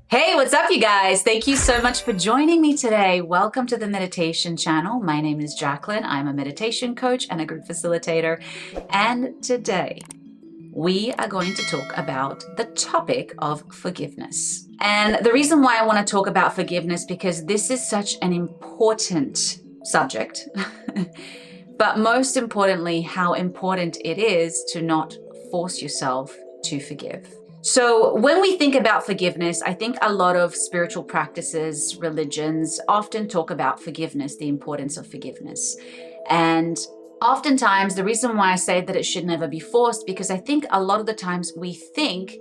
Hey, what's up, you guys? Thank you so much for joining me today. Welcome to the meditation channel. My name is Jacqueline. I'm a meditation coach and a group facilitator. And today we are going to talk about the topic of forgiveness. And the reason why I want to talk about forgiveness, because this is such an important subject, but most importantly, how important it is to not force yourself to forgive. So when we think about forgiveness, I think a lot of spiritual practices, religions often talk about forgiveness, the importance of forgiveness. And oftentimes the reason why I say that it should never be forced, because I think a lot of the times we think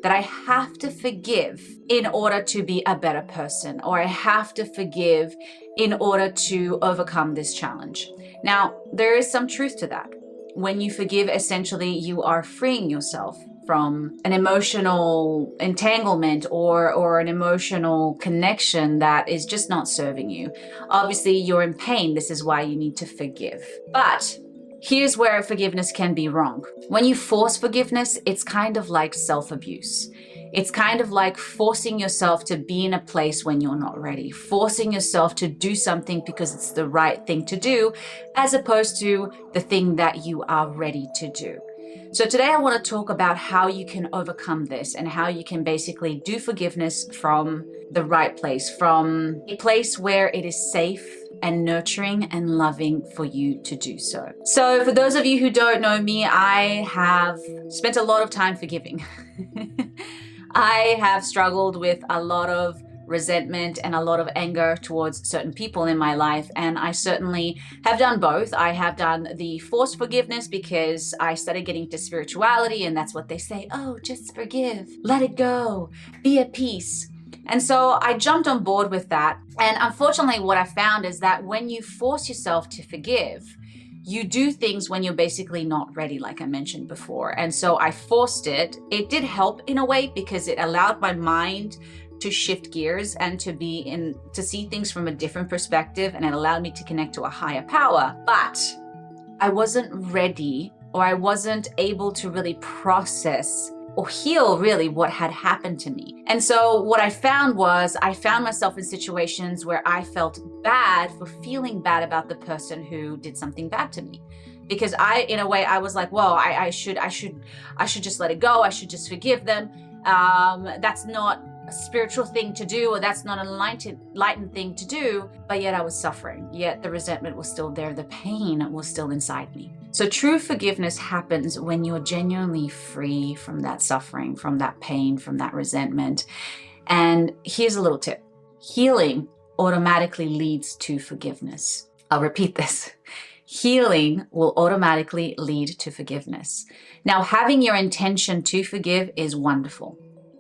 that I have to forgive in order to be a better person, or I have to forgive in order to overcome this challenge. Now, there is some truth to that. When you forgive, essentially, you are freeing yourself from an emotional entanglement or an emotional connection that is just not serving you. Obviously, you're in pain. This is why you need to forgive. But here's where forgiveness can be wrong. When you force forgiveness, it's kind of like self-abuse. It's kind of like forcing yourself to be in a place when you're not ready, forcing yourself to do something because it's the right thing to do, as opposed to the thing that you are ready to do. So today I want to talk about how you can overcome this and how you can basically do forgiveness from the right place, from a place where it is safe and nurturing and loving for you to do so. So for those of you who don't know me, I have spent a lot of time forgiving. I have struggled with a lot of resentment and a lot of anger towards certain people in my life. And I certainly have done both. I have done the forced forgiveness because I started getting into spirituality, and that's what they say. Oh, just forgive, let it go, be at peace. And so I jumped on board with that. And unfortunately, what I found is that when you force yourself to forgive, you do things when you're basically not ready, like I mentioned before. And so I forced it. It did help in a way because it allowed my mind to shift gears and to see things from a different perspective, and it allowed me to connect to a higher power. But I wasn't ready, or I wasn't able to really process or heal really what had happened to me. And so what I found was I found myself in situations where I felt bad for feeling bad about the person who did something bad to me. Because in a way, I was like, well, I should just let it go. I should just forgive them. That's not a spiritual thing to do, or that's not an enlightened thing to do. But yet I was suffering. Yet the resentment was still there. The pain was still inside me. So true forgiveness happens when you're genuinely free from that suffering, from that pain, from that resentment. And here's a little tip. Healing automatically leads to forgiveness. I'll repeat this. Healing will automatically lead to forgiveness. Now, having your intention to forgive is wonderful.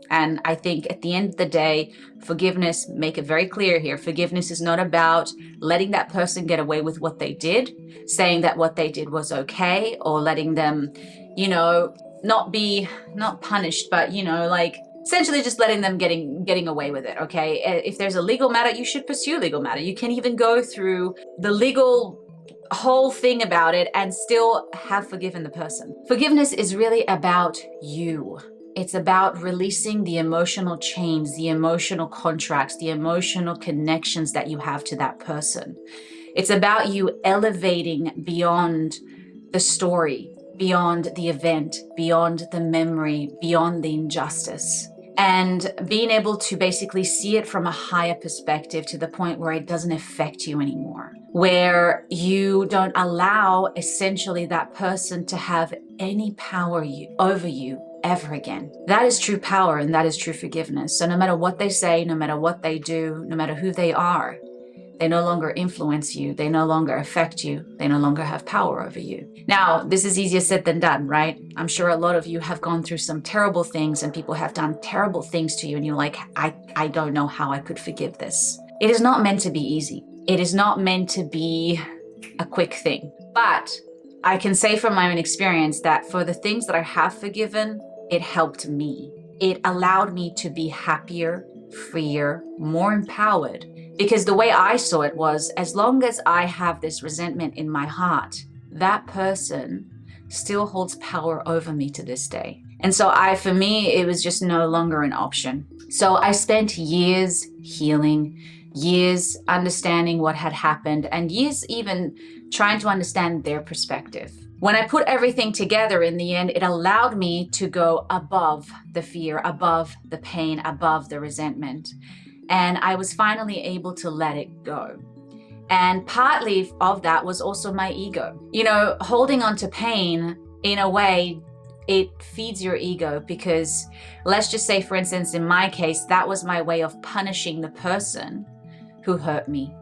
And I think at the end of the day, forgiveness, make it very clear here, forgiveness is not about letting that person get away with what they did, saying that what they did was okay, or letting them, not punished, but, essentially just letting them getting away with it, okay? If there's a legal matter, you should pursue legal matter. You can even go through the legal whole thing about it and still have forgiven the person. Forgiveness is really about you. It's about releasing the emotional chains, the emotional contracts, the emotional connections that you have to that person. It's about you elevating beyond the story, beyond the event, beyond the memory, beyond the injustice, and being able to basically see it from a higher perspective to the point where it doesn't affect you anymore, where you don't allow essentially that person to have any power over you ever again. That is true power, and that is true forgiveness. So no matter what they say, no matter what they do, no matter who they are, they no longer influence you. They no longer affect you. They no longer have power over you. Now, this is easier said than done, right? I'm sure a lot of you have gone through some terrible things, and people have done terrible things to you, and you're like, I don't know how I could forgive this. It is not meant to be easy. It is not meant to be a quick thing. But I can say from my own experience that for the things that I have forgiven, it helped me. It allowed me to be happier, freer, more empowered. Because the way I saw it was, as long as I have this resentment in my heart, that person still holds power over me to this day. And so for me, it was just no longer an option. So I spent years healing, years understanding what had happened, and years even trying to understand their perspective. When I put everything together in the end, it allowed me to go above the fear, above the pain, above the resentment. And I was finally able to let it go. And partly of that was also my ego. You know, holding on to pain, in a way, it feeds your ego, because let's just say, for instance, in my case, that was my way of punishing the person who hurt me.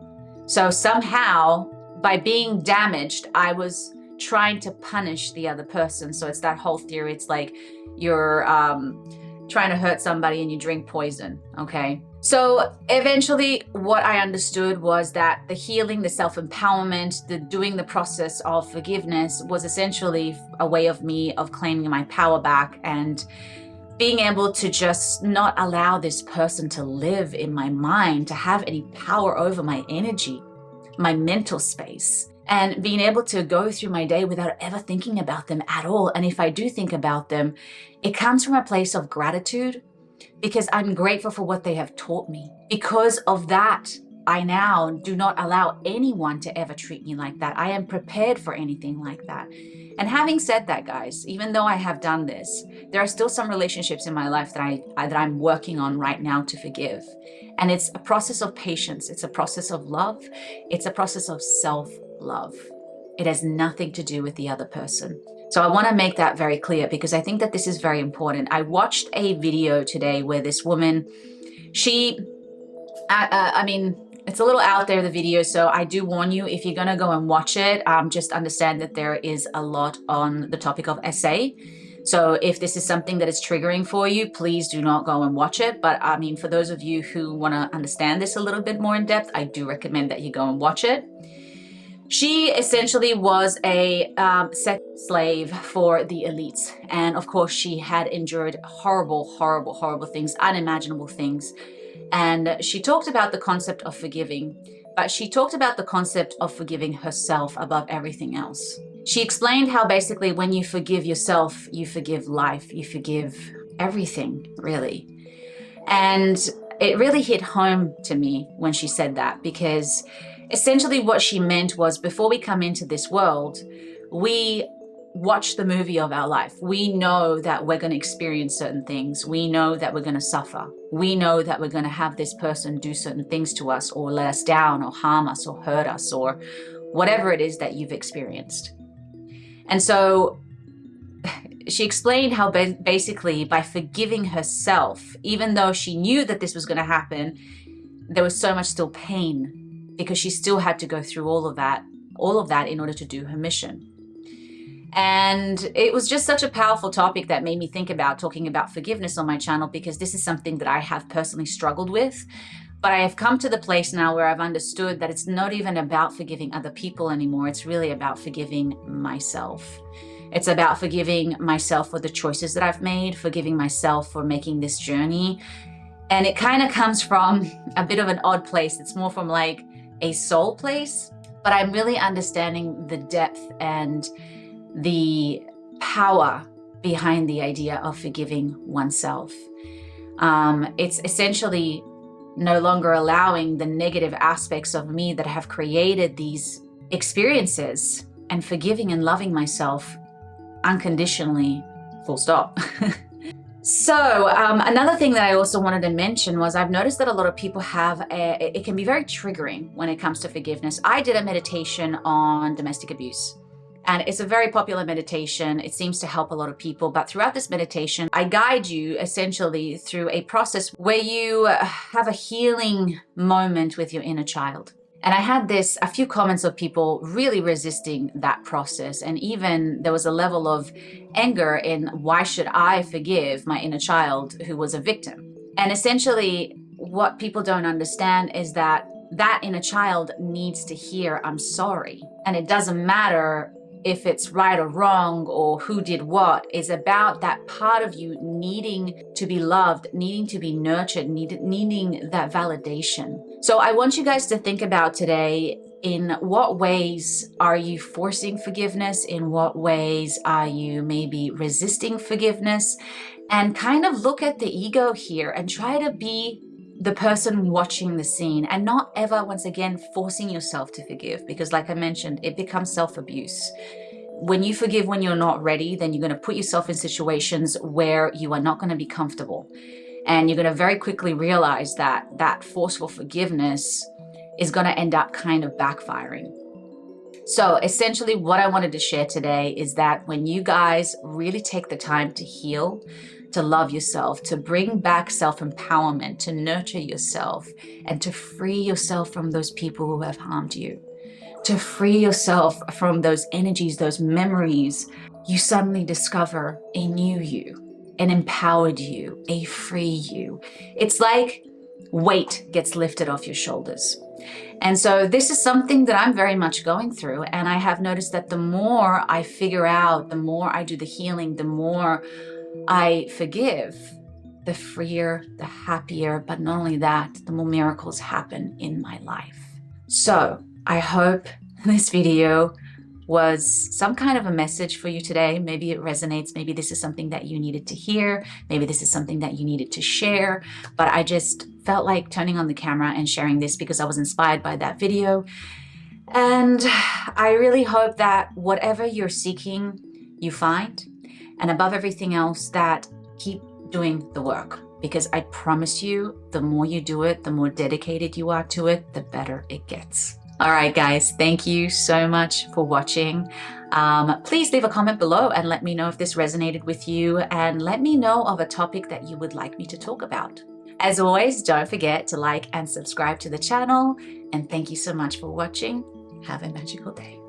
So somehow, by being damaged, I was trying to punish the other person. So it's that whole theory. It's like you're trying to hurt somebody and you drink poison, okay? So eventually what I understood was that the healing, the self-empowerment, the doing the process of forgiveness was essentially a way of me of claiming my power back and being able to just not allow this person to live in my mind, to have any power over my energy, my mental space, and being able to go through my day without ever thinking about them at all. And if I do think about them, it comes from a place of gratitude, because I'm grateful for what they have taught me. Because of that, I now do not allow anyone to ever treat me like that. I am prepared for anything like that. And having said that, guys, even though I have done this, there are still some relationships in my life that I'm working on right now to forgive. And it's a process of patience. It's a process of love. It's a process of self-love. It has nothing to do with the other person. So I want to make that very clear, because I think that this is very important. I watched a video today where this woman, I mean, it's a little out there, the video, so I do warn you, if you're going to go and watch it, just understand that there is a lot on the topic of SA. So if this is something that is triggering for you, please do not go and watch it. But I mean, for those of you who want to understand this a little bit more in depth, I do recommend that you go and watch it. She essentially was a sex slave for the elites. And of course, she had endured horrible, horrible, horrible things, unimaginable things. And she talked about the concept of forgiving, but she talked about the concept of forgiving herself above everything else. She explained how basically when you forgive yourself, you forgive life, you forgive everything, really. And it really hit home to me when she said that, because essentially what she meant was, before we come into this world, we watch the movie of our life. We know that we're going to experience certain things. We know that we're going to suffer. We know that we're going to have this person do certain things to us, or let us down, or harm us, or hurt us, or whatever it is that you've experienced. And so she explained how basically by forgiving herself, even though she knew that this was going to happen, there was so much still pain, because she still had to go through all of that in order to do her mission. And it was just such a powerful topic that made me think about talking about forgiveness on my channel, because this is something that I have personally struggled with. But I have come to the place now where I've understood that it's not even about forgiving other people anymore. It's really about forgiving myself. It's about forgiving myself for the choices that I've made, forgiving myself for making this journey. And it kind of comes from a bit of an odd place. It's more from like a soul place, but I'm really understanding the depth and the power behind the idea of forgiving oneself. It's essentially no longer allowing the negative aspects of me that have created these experiences, and forgiving and loving myself unconditionally, full stop. So another thing that I also wanted to mention was, I've noticed that a lot of people it can be very triggering when it comes to forgiveness. I did a meditation on domestic abuse. And it's a very popular meditation. It seems to help a lot of people. But throughout this meditation, I guide you essentially through a process where you have a healing moment with your inner child. And I had a few comments of people really resisting that process. And even there was a level of anger in, why should I forgive my inner child who was a victim? And essentially what people don't understand is that that inner child needs to hear, I'm sorry. And it doesn't matter if it's right or wrong or who did what. It's about that part of you needing to be loved, needing to be nurtured, needing that validation. So I want you guys to think about today, in what ways are you forcing forgiveness? In what ways are you maybe resisting forgiveness? and kind of look at the ego here and try to be the person watching the scene, and not ever, once again, forcing yourself to forgive, because like I mentioned, it becomes self-abuse. When you forgive when you're not ready, then you're going to put yourself in situations where you are not going to be comfortable. And you're going to very quickly realize that that forceful forgiveness is going to end up kind of backfiring. So essentially what I wanted to share today is that when you guys really take the time to heal, to love yourself, to bring back self-empowerment, to nurture yourself, and to free yourself from those people who have harmed you, to free yourself from those energies, those memories, you suddenly discover a new you, an empowered you, a free you. It's like weight gets lifted off your shoulders. And so this is something that I'm very much going through. And I have noticed that the more I figure out, the more I do the healing, the more I forgive, the freer, the happier, but not only that, the more miracles happen in my life. So I hope this video was some kind of a message for you today. Maybe it resonates. Maybe this is something that you needed to hear. Maybe this is something that you needed to share. But I just felt like turning on the camera and sharing this because I was inspired by that video. And I really hope that whatever you're seeking, you find. And above everything else, that keep doing the work. Because I promise you, the more you do it, the more dedicated you are to it, the better it gets. All right, guys, thank you so much for watching. Please leave a comment below and let me know if this resonated with you, and let me know of a topic that you would like me to talk about. As always, don't forget to like and subscribe to the channel, and thank you so much for watching. Have a magical day.